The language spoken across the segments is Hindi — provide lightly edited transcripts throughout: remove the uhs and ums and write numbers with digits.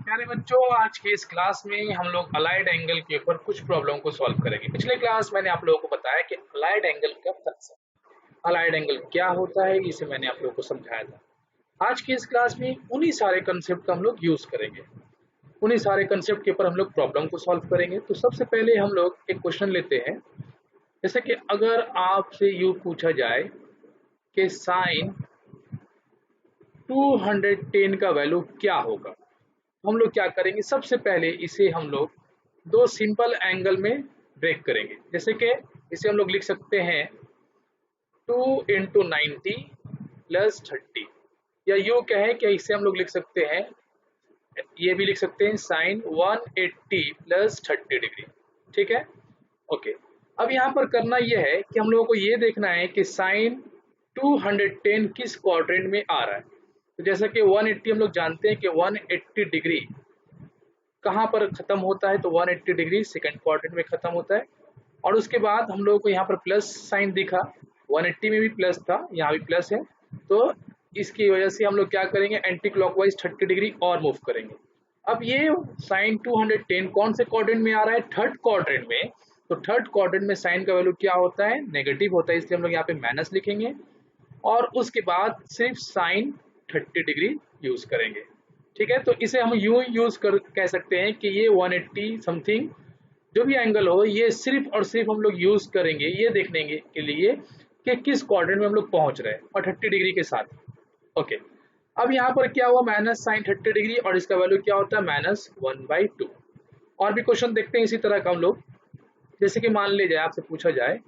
प्यारे बच्चों, आज की इस क्लास में हम लोग अलाइड एंगल के ऊपर कुछ प्रॉब्लम को सॉल्व करेंगे। पिछले क्लास मैंने आप लोगों को बताया कि अलाइड एंगल का कंसेप्ट, अलाइड एंगल क्या होता है, इसे मैंने आप लोगों को समझाया था। आज की इस क्लास में उन्हीं सारे कंसेप्ट का हम लोग यूज करेंगे, उन्हीं सारे कंसेप्ट के ऊपर हम लोग प्रॉब्लम को सॉल्व करेंगे। तो सबसे पहले हम लोग एक क्वेश्चन लेते हैं। जैसे कि अगर आपसे यूं पूछा जाए कि साइन 210 का वैल्यू क्या होगा, हम लोग क्या करेंगे, सबसे पहले इसे हम लोग दो सिंपल एंगल में ब्रेक करेंगे। जैसे कि इसे हम लोग लिख सकते हैं 2 × 90 + 30, या यूं कहें कि इसे हम लोग लिख सकते हैं, ये भी लिख सकते हैं साइन 180 + 30 डिग्री। ठीक है, ओके। अब यहाँ पर करना यह है कि हम लोगों को ये देखना है कि साइन 210 किस क्वाड्रेंट में आ रहा है। तो जैसा कि 180 हम लोग जानते हैं कि 180 डिग्री कहाँ पर खत्म होता है, तो 180 डिग्री सेकंड क्वाड्रेंट में खत्म होता है। और उसके बाद हम लोगों को यहाँ पर प्लस साइन दिखा, 180 में भी प्लस था, यहाँ भी प्लस है। तो इसकी वजह से हम लोग क्या करेंगे, एंटी क्लॉकवाइज 30 डिग्री और मूव करेंगे। अब ये साइन 210 कौन से क्वाड्रेंट में आ रहा है, थर्ड क्वाड्रेंट में। तो थर्ड क्वाड्रेंट में साइन का वैल्यू क्या होता है, नेगेटिव होता है, इसलिए हम लोग यहाँ पे माइनस लिखेंगे और उसके बाद सिर्फ साइन 30 डिग्री यूज करेंगे। ठीक है, तो इसे हम यूं यूज कर कह सकते हैं कि ये 180 समथिंग जो भी एंगल हो, ये सिर्फ और सिर्फ हम लोग यूज करेंगे ये देखने के लिए कि किस क्वाड्रेंट में हम लोग पहुंच रहे हैं और 30 डिग्री के साथ। ओके, अब यहाँ पर क्या हुआ, माइनस साइन 30 डिग्री और इसका वैल्यू क्या होता है, -1/2। और भी क्वेश्चन देखते हैं इसी तरह का हम लोग। जैसे कि मान लीजिए आपसे पूछा जाए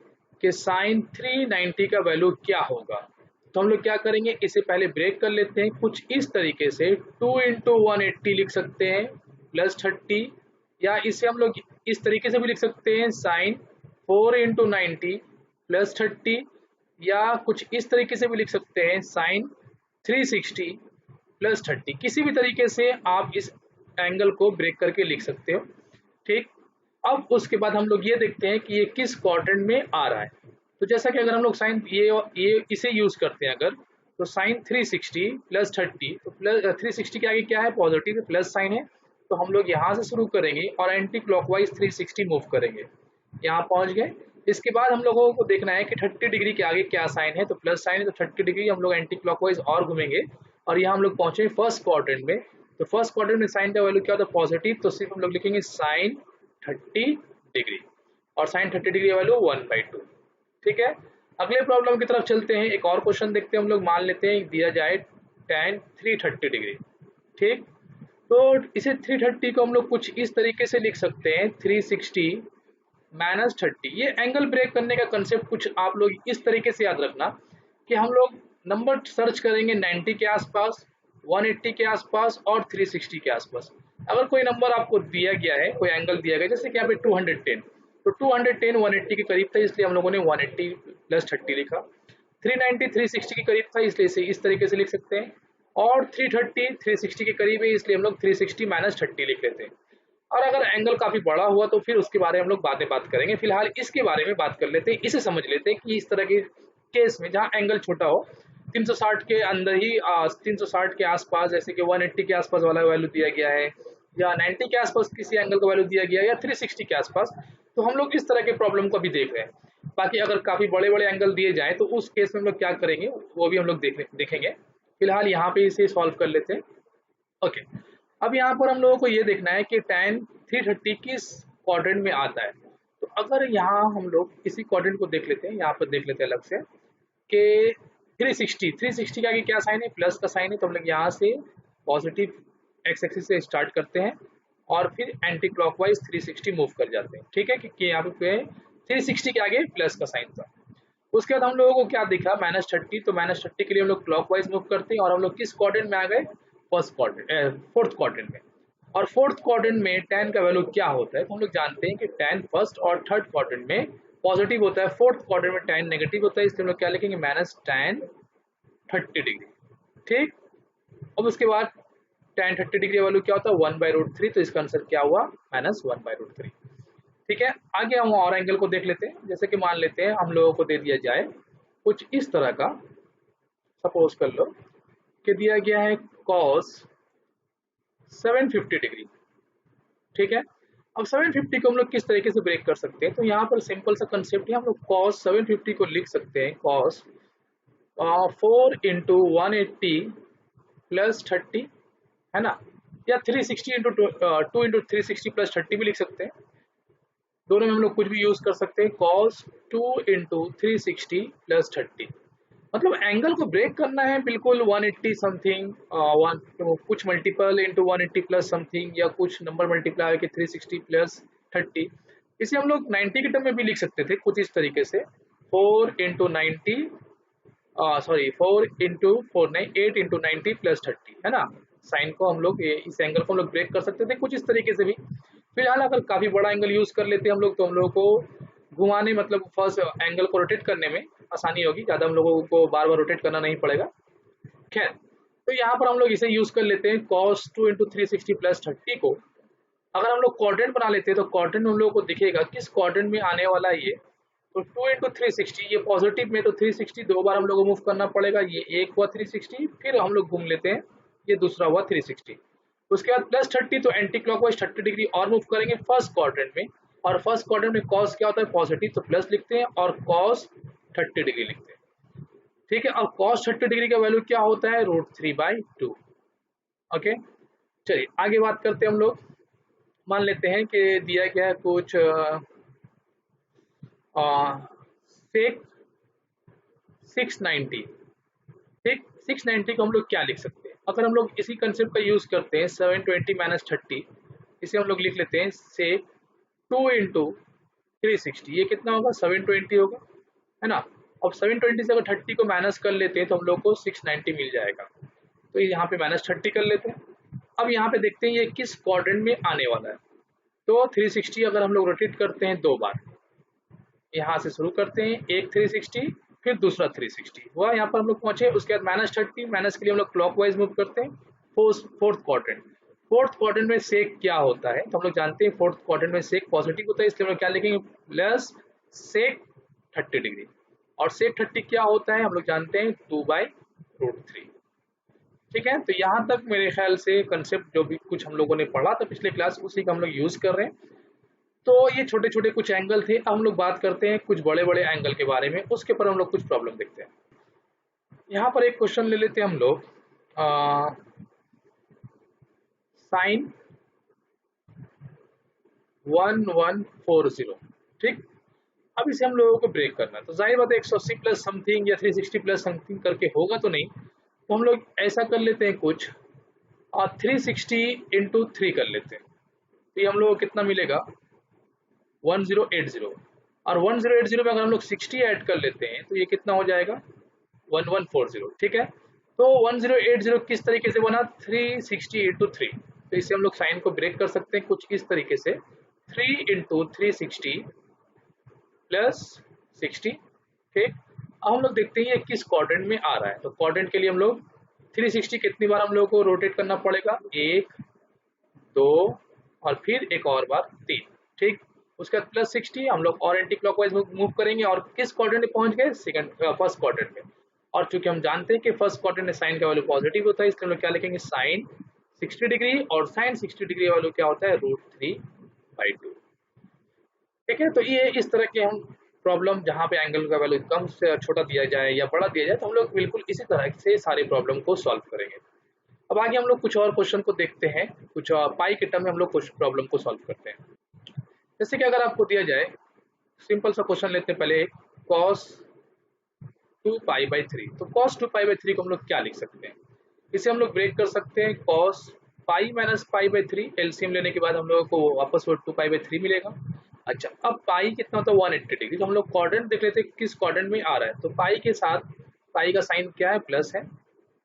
कि साइन 390 का वैल्यू क्या होगा, तो हम लोग क्या करेंगे, इसे पहले ब्रेक कर लेते हैं कुछ इस तरीके से। 2 × 180 लिख सकते हैं +30, या इसे हम लोग इस तरीके से भी लिख सकते हैं साइन 4 × 90 +30, या कुछ इस तरीके से भी लिख सकते हैं साइन 360 +30। किसी भी तरीके से आप इस एंगल को ब्रेक करके लिख सकते हो। ठीक, अब उसके बाद हम लोग ये देखते हैं कि ये किस क्वाड्रेंट में आ रहा है। तो जैसा कि अगर हम लोग साइन ये इसे यूज करते हैं अगर, तो साइन 360 + 30, तो प्लस 360 के आगे क्या है, पॉजिटिव प्लस साइन है। तो हम लोग यहाँ से शुरू करेंगे और एंटी क्लॉकवाइज 360 मूव करेंगे, यहाँ पहुंच गए। इसके बाद हम लोगों को देखना है कि 30 डिग्री के आगे क्या साइन है, तो प्लस साइन है, तो 30 डिग्री हम लोग एंटी क्लॉकवाइज और घूमेंगे और यहाँ हम लोग पहुंचे फर्स्ट क्वाड्रेंट में। तो फर्स्ट क्वाड्रेंट में साइन का वैल्यू क्या होता है, पॉजिटिव, तो सिर्फ हम लोग लिखेंगे साइन 30 डिग्री और साइन 30 डिग्री वैल्यू 1/2। ठीक है, अगले प्रॉब्लम की तरफ चलते हैं। एक और क्वेश्चन देखते हैं हम लोग। मान लेते हैं दिया जाए tan 330 डिग्री। ठीक, तो इसे 330 को हम लोग कुछ इस तरीके से लिख सकते हैं 360 -30। ये एंगल ब्रेक करने का कंसेप्ट कुछ आप लोग इस तरीके से याद रखना कि हम लोग नंबर सर्च करेंगे 90 के आसपास, 180 के आसपास और 360 के आसपास। अगर कोई नंबर आपको दिया गया है, कोई एंगल दिया गया, जैसे कि यहाँ पे 210, तो 210 180 के करीब था, इसलिए हम लोगों ने 180 + 30 लिखा। 390 360 के करीब था, इसलिए इसे इस तरीके से लिख सकते हैं। और 330 360 के करीब है, इसलिए हम लोग 360 - 30 लिख लेते हैं। और अगर एंगल काफी बड़ा हुआ तो फिर उसके बारे में हम लोग बाद में बात करेंगे। फिलहाल इसके बारे में बात कर लेते हैं, इसे समझ लेते हैं कि इस तरह के केस में जहाँ एंगल छोटा हो, 360 के अंदर ही 360 के आसपास, जैसे कि 180 के आसपास वाला वैल्यू दिया गया है, या 90 के आसपास किसी एंगल का वैल्यू दिया गया है, या 360 के आसपास, तो हम लोग इस तरह के प्रॉब्लम को भी देख रहे हैं। बाकी अगर काफी बड़े बड़े एंगल दिए जाए तो उस केस में हम लोग क्या करेंगे वो भी हम लोग देखेंगे। फिलहाल यहाँ पे इसे सॉल्व कर लेते हैं। ओके, अब यहाँ पर हम लोगों को ये देखना है कि tan 330 किस क्वाड्रेंट में आता है। तो अगर यहाँ हम लोग इसी क्वाड्रेंट को देख लेते हैं, यहाँ पर देख लेते हैं अलग से कि 360 के आगे क्या साइन है, प्लस का साइन है, तो हम लोग यहाँ से पॉजिटिव एक्स एक्सिस से स्टार्ट करते हैं और फिर एंटी क्लॉकवाइज 360 मूव कर जाते हैं। ठीक है, क्योंकि यहाँ पे 360 के आगे प्लस का साइन था। उसके बाद हम लोगों को क्या दिखा, -30, तो -30 के लिए हम लोग क्लॉकवाइज मूव करते हैं और हम लोग किस क्वाड्रेंट में आ गए, फर्स्ट क्वाड्रेंट, फोर्थ क्वाड्रेंट में। और फोर्थ क्वाड्रेंट में tan का वैल्यू क्या होता है, तो हम लोग जानते हैं कि tan फर्स्ट और थर्ड क्वाड्रेंट में पॉजिटिव होता है, फोर्थ क्वाड्रेंट में tan नेगेटिव होता है, इसलिए हम लोग क्या लिखेंगे, -tan 30 डिग्री। ठीक, अब उसके बाद tan 30 डिग्री वैल्यू क्या होता है, 1/√3, तो इसका आंसर क्या हुआ, -1/√3। ठीक है, आगे हम और एंगल को देख लेते हैं। जैसे कि मान लेते हैं हम लोगों को दे दिया जाए कुछ इस तरह का, सपोज कर लो कि दिया गया है cos 750 डिग्री। ठीक है, अब 750 को हम लोग किस तरीके से ब्रेक कर सकते हैं, तो यहाँ पर सिंपल सा कंसेप्ट है, हम लोग cos 750 को लिख सकते हैं cos 4 × 180 प्लस 30, है ना, या 360 इंटू 2 × 360 प्लस 30 भी लिख सकते हैं। दोनों में हम लोग कुछ भी यूज कर सकते हैं। cos 2 × 360 प्लस 30, मतलब एंगल को ब्रेक करना है बिल्कुल 180 समथिंग, वन कुछ मल्टीपल इंटू 180 प्लस समथिंग, या कुछ नंबर मल्टीप्लाई के 360 प्लस 30। इसे हम लोग 90 के टर्म में भी लिख सकते थे कुछ इस तरीके से, 4 × 90 सॉरी 4 × 4 नहीं 8 × 90 प्लस 30, है ना। साइन को हम लोग इस एंगल को हम लोग ब्रेक कर सकते थे कुछ इस तरीके से भी। फिलहाल अगर काफी बड़ा एंगल यूज कर लेते हैं हम लोग, तो हम लोग को घुमाने मतलब फर्स्ट एंगल को रोटेट करने में आसानी होगी, ज्यादा हम लोगों को बार बार रोटेट करना नहीं पड़ेगा। खैर, तो यहाँ पर हम लोग इसे यूज कर लेते हैं cos 2 × 360 प्लस 30 को। अगर हम लोग क्वाड्रेंट बना लेते हैं तो क्वाड्रेंट हम लोग को दिखेगा किस क्वाड्रेंट में आने वाला है ये, तो 2 × 360, ये पॉजिटिव में, तो 360 दो बार हम लोग को मूव करना पड़ेगा, ये एक हुआ 360, फिर हम लोग घूम लेते हैं, ये दूसरा हुआ 360। उसके बाद प्लस 30, तो एंटी क्लॉकवाइज 30 डिग्री और मूव करेंगे फर्स्ट क्वाड्रेंट में, और फर्स्ट क्वाड्रेंट में कॉस क्या होता है पॉजिटिव, तो प्लस लिखते हैं और कॉस 30 डिग्री लिखते हैं। ठीक है, अब कॉस 30 डिग्री का वैल्यू क्या होता है, √3/2। ओके, चलिए आगे बात करते हैं हम लोग। मान लेते हैं कि दिया गया है कुछ सेक 690। ठीक, 690 को हम लोग क्या लिख सकते हैं, अगर हम लोग इसी कंसेप्ट का यूज करते हैं 720 - 30, इसे हम लोग लिख लेते हैं सेक 2 × 360, ये कितना होगा 720 होगा, है ना। अब 720 से अगर 30 को माइनस कर लेते हैं तो हम लोग को 690 मिल जाएगा, तो यहाँ पे -30 कर लेते हैं। अब यहाँ पे देखते हैं ये किस क्वाड्रेंट में आने वाला है, तो 360 अगर हम लोग रोटेट करते हैं दो बार, यहाँ से शुरू करते हैं, एक 360 फिर दूसरा 360 हुआ, यहाँ पर हम लोग पहुंचे, उसके बाद -30, माइनस के लिए हम लोग क्लॉकवाइज मूव करते हैं फोर्थ क्वाड्रेंट। फोर्थ क्वाड्रेंट में सेक क्या होता है, तो हम लोग जानते हैं फोर्थ क्वाड्रेंट में सेक पॉजिटिव होता है, इसलिए हम लोग क्या लिखेंगे प्लस सेक 30 डिग्री, और सेक 30 क्या होता है हम लोग जानते हैं 2/√3। ठीक है, तो यहाँ तक मेरे ख्याल से कंसेप्ट जो भी कुछ हम लोगों ने पढ़ा था पिछले क्लास, उसी का हम लोग यूज कर रहे हैं। तो ये छोटे छोटे कुछ एंगल थे, अब हम लोग बात करते हैं कुछ बड़े बड़े एंगल के बारे में, उसके पर हम लोग कुछ प्रॉब्लम देखते हैं। यहाँ पर एक क्वेश्चन ले लेते हैं हम लोग, साइन 1140। ठीक, अब इसे हम लोगों को ब्रेक करना है, तो जाहिर बात है 180 प्लस समथिंग या 360 प्लस समथिंग करके होगा तो नहीं, तो हम लोग ऐसा कर लेते हैं कुछ, और 360 × 3 कर लेते हैं, तो ये हम लोग को कितना मिलेगा 1080, और 1080 में अगर हम लोग 60 ऐड कर लेते हैं तो ये कितना हो जाएगा 1140। ठीक है, तो 1080 किस तरीके से बना 360 × 3, तो इसे हम लोग साइन को ब्रेक कर सकते हैं कुछ इस तरीके से, 3 × 360 प्लस 60। ठीक, अब हम लोग देखते हैं ये किस क्वाड्रेंट में आ रहा है, तो क्वाड्रेंट के लिए हम लोग 360 कितनी बार हम लोग को रोटेट करना पड़ेगा, 1 2 और फिर एक और बार 3। ठीक, उसके बाद प्लस 60 हम लोग और एंटी क्लॉकवाइज मूव करेंगे, और किस क्वाड्रेंट में पहुंच गए फर्स्ट क्वाड्रेंट में, और चूंकि हम जानते हैं कि फर्स्ट क्वाड्रेंट में साइन का वैल्यू पॉजिटिव होता है, इसलिए हम लोग क्या लिखेंगे साइन 60 डिग्री, और साइन 60 डिग्री का वैल्यू क्या होता है √3/2। ठीक है, तो ये इस तरह के हम प्रॉब्लम जहाँ पे एंगल का वैल्यू कम से छोटा दिया जाए या बड़ा दिया जाए, तो हम लोग बिल्कुल इसी तरह से सारे प्रॉब्लम को सॉल्व करेंगे। अब आगे हम लोग कुछ और क्वेश्चन को देखते हैं, कुछ पाई के टर्म में हम लोग कुछ प्रॉब्लम को सॉल्व करते हैं। जैसे कि अगर आपको दिया जाए, सिंपल सा क्वेश्चन लेते हैं पहले, cos 2π/3, तो cos 2π/3 को हम लोग क्या लिख सकते हैं, इसे हम लोग ब्रेक कर सकते हैं, cos π - π/3, एलसीएम लेने के बाद हम लोगों को वापस वो 2π/3 मिलेगा। अच्छा, अब पाई कितना होता है 180 डिग्री, तो हम लोग क्वाड्रेंट देख लेते हैं किस क्वाड्रेंट में आ रहा है, तो पाई के साथ पाई का साइन क्या है प्लस है,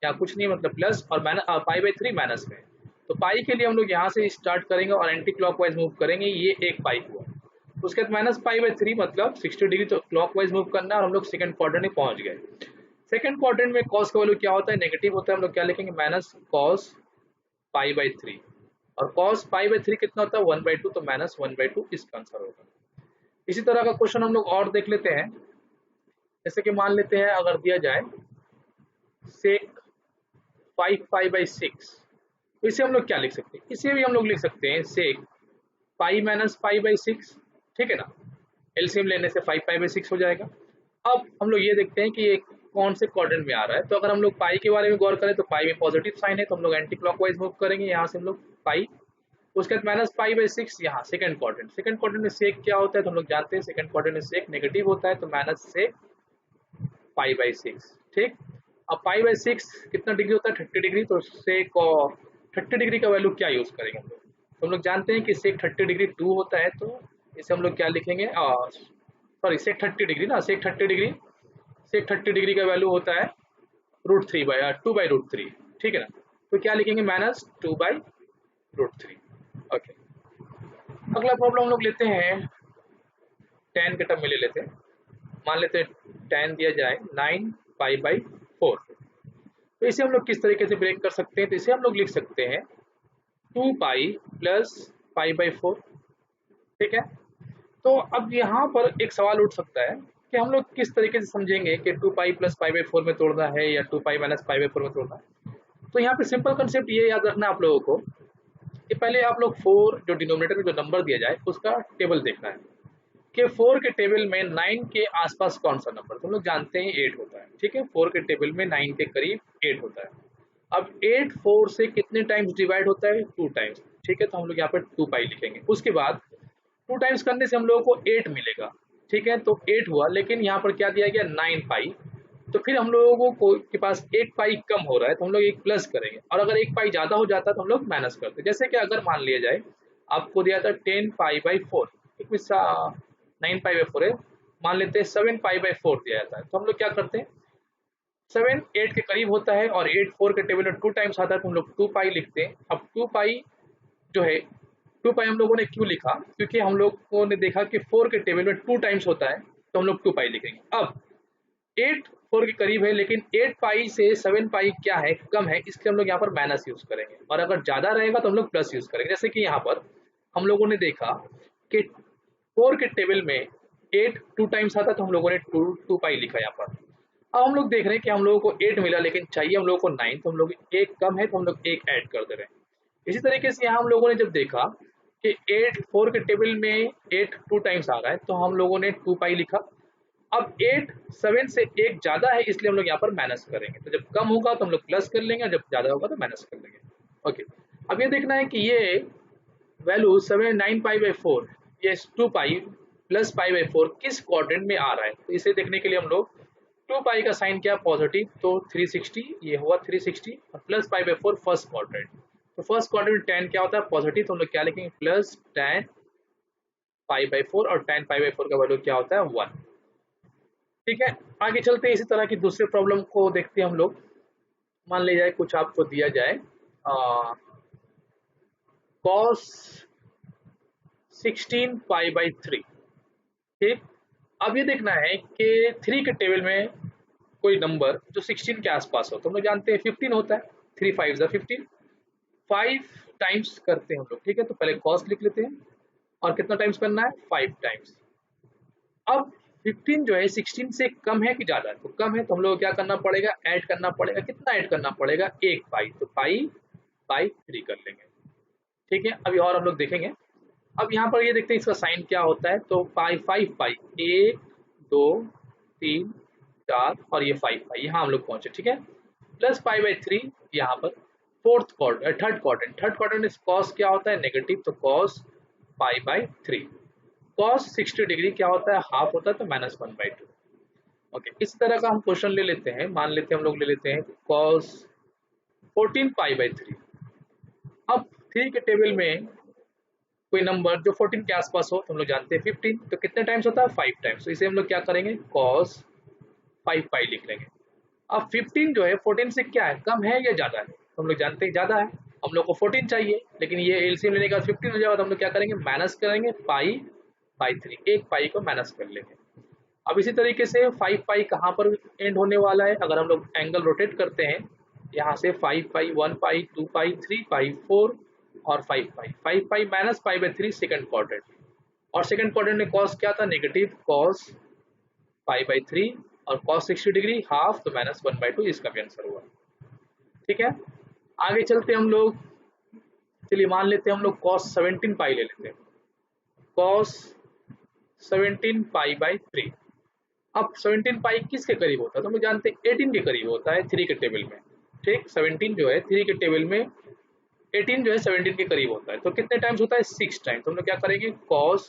या कुछ नहीं मतलब प्लस, और π/3 माइनस में, तो पाई के लिए हम लोग यहाँ से स्टार्ट करेंगे और एंटी क्लॉकवाइज मूव करेंगे, ये एक पाई हुआ, उसके बाद -π/3 मतलब 60 डिग्री, तो क्लॉकवाइज मूव करना, और हम लोग सेकंड क्वाड्रेंट में पहुंच गए। सेकंड क्वाड्रेंट में कॉस का वैल्यू क्या होता है नेगेटिव होता है, हम लोग क्या लिखेंगे -cos π/3, और cos π/3 कितना होता है 1/2, तो -1/2 इसका आंसर होगा। इसी तरह का क्वेश्चन हम लोग और देख लेते हैं, जैसे कि मान लेते हैं अगर दिया जाए sec 5π/6, तो इसे हम लोग क्या लिख सकते हैं, इसे भी हम लोग लिख सकते हैं सेक पाई माइनस पाई बाई 6, ठीक है ना। एलसीएम लेने से 5 पाई बाई 6 हो जाएगा। अब हम लोग ये देखते हैं कि ये कौन से क्वाड्रेंट में आ रहा है। तो अगर हम लोग पाई के बारे में गौर करें तो पाई में पॉजिटिव साइन है, तो हम लोग एंटी क्लॉकवाइज मूव करेंगे, यहाँ से हम लोग पाई, उसके बाद माइनस पाई बाई 6 यहाँ सेकंड क्वाड्रेंट। सेकंड क्वाड्रेंट में सेक क्या होता है तो हम लोग जानते हैं सेकंड क्वाड्रेंट में सेक नेगेटिव होता है, तो माइनस सेक पाई बाई 6, ठीक। अब पाई बाई 6 कितना डिग्री होता है, 30 डिग्री, तो सेक और 30 डिग्री का वैल्यू क्या यूज करेंगे हम लोग, तो हम लोग जानते हैं कि सेक 30 डिग्री 2 होता है, तो इसे हम लोग क्या लिखेंगे, सॉरी सेक 30 डिग्री ना, सेक 30 डिग्री, सेक 30 डिग्री का वैल्यू होता है √3 बाई 2 बाई √3, ठीक है ना। तो क्या लिखेंगे, माइनस 2 बाई √3। ओके, अगला प्रॉब्लम हम लोग लेते हैं tan के टर्म में ले लेते हैं। मान लेते हैं tan दिया जाए 9 पाई बाई 4, तो इसे हम लोग किस तरीके से ब्रेक कर सकते हैं, तो इसे हम लोग लिख सकते हैं 2 पाई प्लस पाई बाई 4, ठीक है। तो अब यहाँ पर एक सवाल उठ सकता है कि हम लोग किस तरीके से समझेंगे कि 2 पाई प्लस पाई बाई 4 में तोड़ना है या 2 पाई माइनस पाई बाई 4 में तोड़ना है। तो यहाँ पे सिंपल कंसेप्ट ये याद रखना आप लोगों को कि पहले आप लोग 4 जो डिनोमिनेटर में जो नंबर दिया जाए उसका टेबल देखना है कि 4 के टेबल में 9 के आसपास कौन सा नंबर, तो हम लोग जानते हैं 8 होता है, ठीक है। 4 के टेबल में 9 के करीब 8 होता है। अब 8 4 से कितने टाइम्स डिवाइड होता है, 2 टाइम्स, ठीक है। तो हम लोग यहाँ पर 2 पाई लिखेंगे। उसके बाद 2 टाइम्स करने से हम लोगों को 8 मिलेगा, ठीक है। तो 8 हुआ, लेकिन यहाँ पर क्या दिया गया 9 पाई, तो फिर हम लोगों को के पास 1 पाई कम हो रहा है, तो हम लोग एक प्लस करेंगे, और अगर 1 पाई ज्यादा हो जाता है तो हम लोग माइनस करते हैं। जैसे कि अगर मान लिया जाए आपको दिया था 10 पाई बाई 4, एक 9 पाई बाई 4 है, मान लेते हैं 7 पाई बाई 4 दिया जाता है, तो हम लोग क्या करते हैं 7 8 के करीब होता है और 8 4 के टेबल में 2 टाइम्स आता है, तो हम लोग 2 पाई लिखते हैं। अब 2 पाई जो है 2 पाई हम लोगों ने क्यों लिखा, क्योंकि हम लोगों ने देखा कि 4 के टेबल में 2 टाइम्स होता है, तो हम लोग 2 पाई लिखेंगे। अब 8 4 के करीब है, लेकिन 8 पाई से 7 पाई क्या है, कम है, इसलिए हम लोग यहाँ पर माइनस यूज करेंगे, और अगर ज्यादा रहेगा तो हम लोग प्लस यूज करेंगे। जैसे कि यहाँ पर हम लोगों ने देखा कि 4 के टेबल में 8 2 टाइम्स आता, तो हम लोगों ने 2 पाई लिखा यहाँ पर। अब हम लोग देख रहे हैं कि हम लोगों को 8 मिला, लेकिन चाहिए हम लोगों को 9, तो हम लोग एक कम है तो हम लोग एक ऐड कर दे रहे हैं। इसी तरीके से यहाँ हम लोगों ने जब देखा कि 8 4 के टेबल में 8 2 टाइम्स आ रहा है, तो हम लोगों ने 2 पाई लिखा। अब 8 7 से एक ज्यादा है, इसलिए हम लोग यहाँ पर माइनस करेंगे, तो जब कम होगा तो हम लोग प्लस कर लेंगे, और जब ज्यादा होगा तो माइनस कर लेंगे। ओके, अब ये देखना है कि ये वैल्यू 7 9 पाई बाई 4, ये 2 पाई प्लस पाई बाई 4 किस क्वाड्रेंट में आ रहा है। तो इसे देखने के लिए हम लोग 2 पाई का साइन क्या पॉजिटिव, तो 360, ये हुआ 360, और plus pi by 4 first quadrant, तो फर्स्ट क्वाड्रेंट tan क्या होता है पॉजिटिव, तो हम लोग क्या लिखेंगे प्लस tan पाई बाई 4, और tan पाई बाई 4 का वैल्यू क्या होता है 1, ठीक है। आगे चलते हैं, इसी तरह की दूसरे प्रॉब्लम को देखते हैं हम लोग। मान लिया जाए कुछ आपको दिया जाए cos 16 पाई बाई 3, ठीक। अब ये देखना है कि 3 के टेबल में कोई नंबर जो 16 के आसपास हो, तो हम लोग जानते हैं 15 होता है, 3 5 15, 5 टाइम्स करते हैं हम लोग, ठीक है। तो पहले cos लिख लेते हैं, और कितना टाइम्स करना है 5 टाइम्स। अब 15 जो है 16 से कम है कि ज्यादा है, तो कम है, तो हम लोग क्या करना पड़ेगा, ऐड करना पड़ेगा। कितना ऐड करना पड़ेगा, 1 पाई, तो पाई बाई 3 कर लेंगे, ठीक है। अभी और हम लोग देखेंगे। अब यहाँ पर ये देखते हैं इसका साइन क्या होता है, तो पाई 5 पाई 1 2 3 4, और ये 5 पाई, यहाँ हम लोग पहुंचे, ठीक है। प्लस पाई बाई 3 यहाँ पर थर्ड क्वाड्रेंट में कॉस क्या होता है नेगेटिव, तो cos pi by 3, cos 60 degree क्या होता है हाफ होता है, तो -1/2। ओके, इस तरह का हम क्वेश्चन ले लेते हैं। मान लेते हैं हम लोग ले लेते हैं कॉस 14 पाई बाई 3। अब 3 के टेबल में कोई नंबर जो 14 के आसपास हो, तो हम लोग जानते हैं 15, तो कितने टाइम्स होता है 5 टाइम्स, तो इसे हम लोग क्या करेंगे कॉस 5 पाई लिख लेंगे। अब 15 जो है 14 से क्या है, कम है या ज्यादा है, तो हम लोग जानते हैं ज्यादा है, हम लोग को 14 चाहिए, लेकिन ये एलसीएम लेने के बाद 15 हो जाएगा, तो हम लोग क्या करेंगे माइनस करेंगे पाई बाई 3, एक पाई को माइनस कर लेंगे। अब इसी तरीके से 5 पाई कहाँ पर एंड होने वाला है, अगर हम लोग एंगल रोटेट करते हैं यहाँ से 5 पाई 1 पाई 2 पाई 3 पाई 4 और 5 pi minus pi by 3 second quadrant, और सेकंड क्वाड्रेंट में कॉस क्या था नेगेटिव कॉस पाई बाई 3, और कॉस 60 डिग्री हाफ, तो -1/2, इसका भी आंसर हुआ, ठीक है। आगे चलते हम लोग चलिए मान लेते हैं हम लोग cos 17 पाई ले लेते हैं, cos 17 पाई बाई 3। अब 17 पाई किसके करीब होता है तो हम लोग जानते हैं 18 के करीब होता है 3 के टेबल में। ठीक, 17 जो है 3 के टेबल में, 18 जो है 17 के करीब होता है। तो कितने टाइम्स होता है 6 टाइम। तो हम लोग क्या करेंगे cos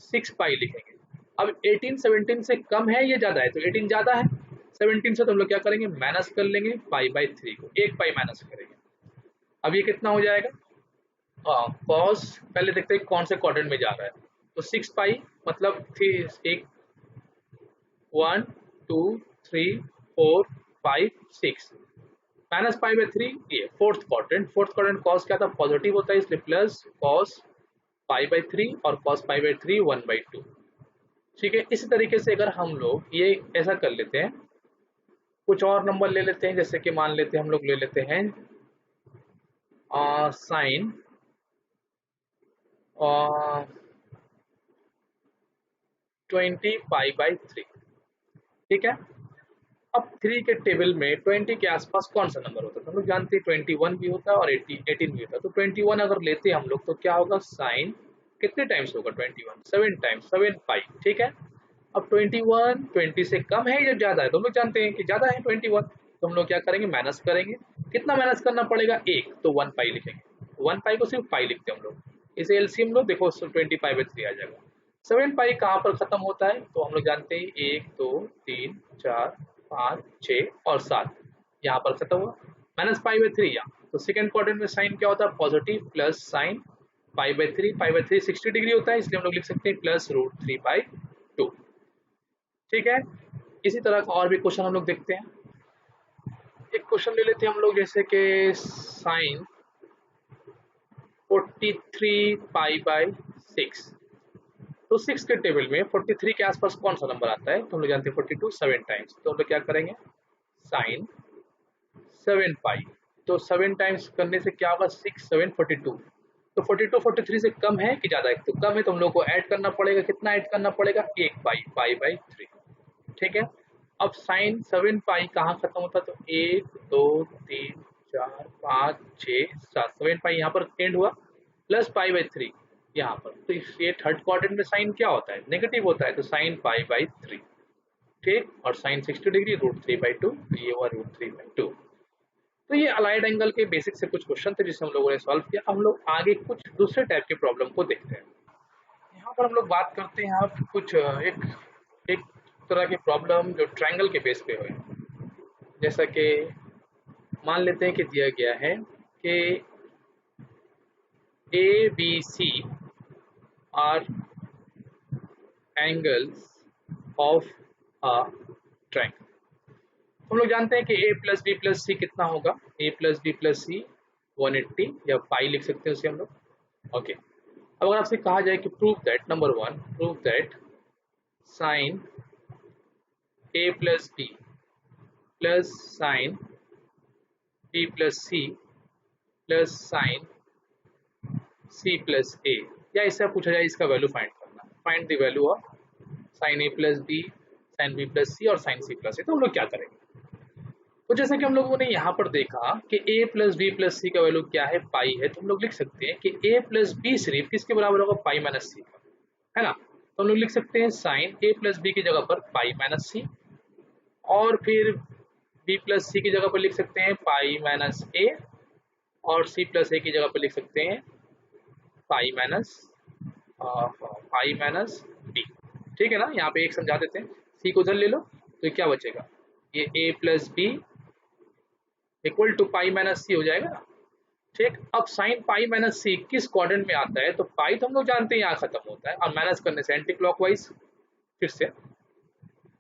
6 पाई लिखेंगे। अब 18 17 से कम है या ज्यादा है, तो 18 ज्यादा है 17 से, तो हम लोग क्या करेंगे माइनस कर लेंगे पाई बाई 3 को, 1 पाई माइनस करेंगे। अब ये कितना हो जाएगा, cos, पहले देखते हैं कौन से क्वाड्रेंट में जा रहा है। तो 6 पाई मतलब एक 1 2 3 4 5 6 माइनस पाई बाई 3, ये fourth quadrant. Fourth quadrant cos क्या था, पॉजिटिव होता है, इसलिए प्लस कॉस पाई बाई 3 और कॉस पाई बाई 3 1/2। ठीक है, इसी तरीके से अगर हम लोग ये ऐसा कर लेते हैं, कुछ और नंबर ले लेते हैं, जैसे कि मान लेते हैं हम लोग ले लेते हैं साइन 20 पाई बाई 3। ठीक है, अब 3 के टेबल में 20 के आसपास कौन सा नंबर होता है, तो हम लोग जानते हैं 21 भी होता है और 18 भी होता है। तो 21 अगर लेते हैं हम लोग तो क्या होगा, साइन कितने टाइम्स होगा 21, 7 टाइम्स, 7 पाई। ठीक है, अब 21 20 से कम है या ज्यादा है, तो हम लोग जानते हैं कि ज्यादा है 21, तो हम लोग क्या करेंगे माइनस करेंगे। कितना माइनस करना पड़ेगा, 1, तो 1 पाई लिखेंगे। 1 पाई को सिर्फ पाई लिखते हैं हम लोग, इसे एलसीएम लो, देखो 20 पाई बाई 3 आ जाएगा। 7 पाई कहाँ पर खत्म होता है, तो हम लोग जानते हैं 1 2 3 4 5 6 और 7 यहाँ पर खत्म हुआ, माइनस पाई बाई 3 यहाँ। तो सेकंड क्वाड्रेंट में साइन क्या होता है, positive plus sine pi by 3, pi by 3 60 degree होता है, इसलिए हम लोग लिख सकते हैं प्लस √3/2। ठीक है, इसी तरह का और भी क्वेश्चन हम लोग देखते हैं। एक क्वेश्चन ले लेते हैं हम लोग, जैसे कि साइन 43 पाई बाई 6। तो 6 के टेबल में 43 के आसपास कौन सा नंबर आता है, तो हम लोग जानते हैं 42 7 टाइम्स। तो हम लोग क्या करेंगे साइन 7 पाई, तो 7 टाइम्स करने से क्या होगा 6 7 42। तो 42 43 से कम है कि ज्यादा है, तो कम है, तो हम लोग को ऐड करना पड़ेगा। कितना ऐड करना पड़ेगा, 1 पाई, पाई बाई 3। ठीक है, अब साइन 7 पाई कहाँ खत्म होता है, तो 1 2 3 4 5 6 7, 7 पाई यहाँ पर एंड हुआ, प्लस पाई बाई 3 यहाँ पर। तो ये थर्ड क्वाड्रेंट में साइन क्या होता है, नेगेटिव होता है, तो साइन पाई बाई 3। ठीक, और साइन 60 डिग्री √3/2, ये हुआ √3/2। तो ये अलाइड एंगल के बेसिक से कुछ क्वेश्चन थे जिसे हम लोगों ने सॉल्व किया। हम लोग आगे कुछ दूसरे टाइप के प्रॉब्लम को देखते हैं। यहाँ पर हम लोग बात करते हैं यहाँ पर कुछ एक एक तरह के प्रॉब्लम जो ट्रायंगल के बेस पे हुए। जैसा कि मान लेते हैं कि दिया गया है कि A B C are angles of a triangle. हम लोग जानते हैं कि a plus B plus C कितना होगा, a plus B plus C 180 या पाई लिख सकते हैं उसे हम लोग। ओके, अब अगर आपसे कहा जाए कि prove that, number 1 prove that sine a plus B plus sine B plus C plus sine C plus A, या इससे पूछा जाए इसका वैल्यू फाइंड करना, find the value of sine A plus B sine B plus C और साइन सी प्लस ए। तो हम लोग क्या करेंगे, तो जैसे कि हम लोगों ने यहाँ पर देखा कि a प्लस बी प्लस सी का वैल्यू क्या है, पाई है, तो हम लोग लिख सकते हैं कि a प्लस बी सिर्फ किसके बराबर होगा, पाई माइनस सी का, है ना। तो हम लोग लिख सकते हैं साइन a प्लस बी की जगह पर पाई माइनस सी, और फिर b प्लस सी की जगह पर लिख सकते हैं पाई माइनस ए, और c प्लस ए की जगह पर लिख सकते हैं पाई माइनस बी। ठीक है ना, यहाँ पे एक समझा देते हैं, c को उधर ले लो, तो ये क्या बचेगा, ये a plus B equal to pi minus C हो जाएगा ना। ठीक, अब साइन पाई माइनस सी किस क्वाड्रेंट में आता है, तो पाई तो हम लोग जानते हैं यहाँ खत्म होता है, और माइनस करने से एंटी क्लॉकवाइज, फिर से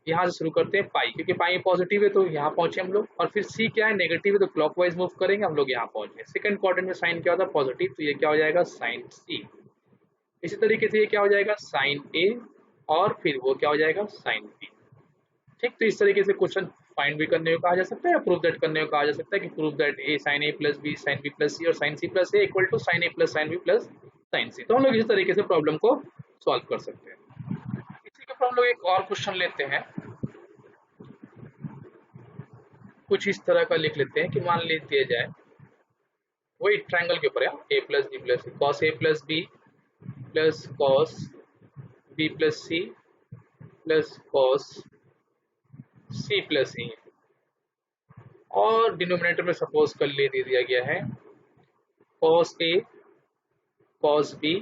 यहाँ से शुरू करते हैं पाई, क्योंकि पाई पॉजिटिव है तो यहाँ पहुंचे हम लोग, और फिर सी क्या है नेगेटिव है, तो क्लॉकवाइज मूव करेंगे हम लोग, यहाँ पहुंचे। सेकंड क्वाड्रेंट में साइन क्या होता है, पॉजिटिव, तो ये क्या हो जाएगा साइन सी। इसी तरीके से ये क्या हो जाएगा साइन ए, और फिर वो क्या हो जाएगा साइन बी। ठीक, तो इस तरीके से क्वेश्चन फाइंड भी करने को कहा जा सकता है, प्रूव दैट करने को कहा जा सकता है कि prove that A sine A plus B sine B plus C और sine C plus A equal to sine A plus sine B plus sine C. तो हम लोग इस तरीके से प्रॉब्लम को सॉल्व कर सकते हैं। इसी के ऊपर हम लोग एक और क्वेश्चन लेते हैं, कुछ इस तरह का लिख लेते हैं कि मान ले दिया जाए वही ट्रायंगल के ऊपर है, A plus B plus C, cos A plus B plus cos B plus C plus cos C plus E, और डिनोमिनेटर में सपोज कर ले दे दिया गया है कॉस ए कॉस बी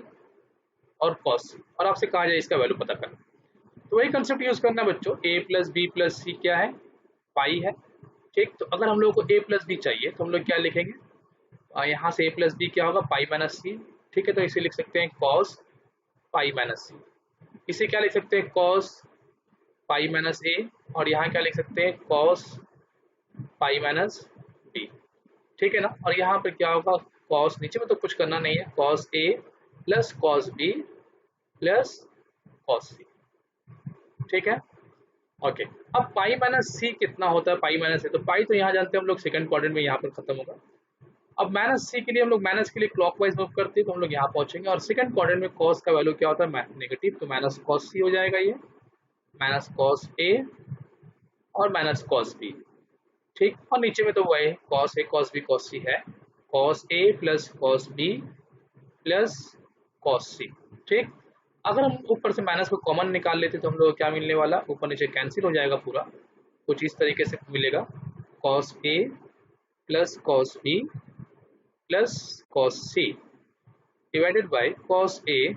और कॉस सी, और आपसे कहा जाए इसका वैल्यू पता करना। तो वही कंसेप्ट यूज करना है बच्चों, ए प्लस बी प्लस सी क्या है, पाई है। ठीक, तो अगर हम लोग को ए प्लस बी चाहिए तो हम लोग क्या लिखेंगे, यहाँ से ए प्लस बी क्या होगा, पाई माइनस सी। ठीक है, तो इसे लिख सकते हैं कॉस पाई माइनस सी, इसे क्या लिख सकते हैं कॉस पाई माइनस ए, और यहाँ क्या लिख सकते हैं कॉस पाई माइनस बी। ठीक है ना, और यहाँ पर क्या होगा कॉस, नीचे में तो कुछ करना नहीं है, cos A plus cos B plus cos C. ठीक है, ओके। अब पाई माइनस सी कितना होता है, पाई माइनस सी, तो पाई तो यहाँ जानते हैं हम लोग सेकंड क्वाड्रेंट में यहाँ पर खत्म होगा। अब माइनस सी के लिए हम लोग माइनस के लिए क्लॉकवाइज मूव करते हैं, तो हम लोग यहाँ पहुंचेंगे, और सेकंड क्वाड्रेंट में कॉस का वैल्यू क्या होता है, नेगेटिव, तो माइनस कॉस सी हो जाएगा, ये माइनस कॉस ए और माइनस कॉस बी। ठीक, और नीचे में तो वही cos A cos B cos C है, cos A plus cos B plus cos C. ठीक, अगर हम ऊपर से माइनस को कॉमन निकाल लेते तो हम लोग क्या मिलने वाला, ऊपर नीचे कैंसिल हो जाएगा पूरा, कुछ इस तरीके से मिलेगा, cos A plus cos B plus cos C divided by cos A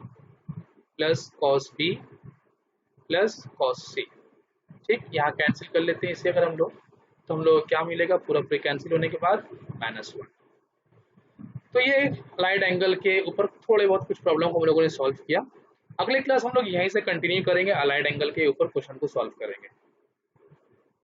plus cos B plus cos C. ठीक, यहाँ कैंसिल कर लेते हैं इसे अगर हम लोग, तो हम लोग क्या मिलेगा, पूरा पूरे कैंसिल होने के बाद -1। तो ये अलाइड एंगल के ऊपर थोड़े बहुत कुछ प्रॉब्लम को हम लोगों ने सॉल्व किया। अगले क्लास हम लोग यहीं से कंटिन्यू करेंगे, अलाइड एंगल के ऊपर क्वेश्चन को सॉल्व करेंगे।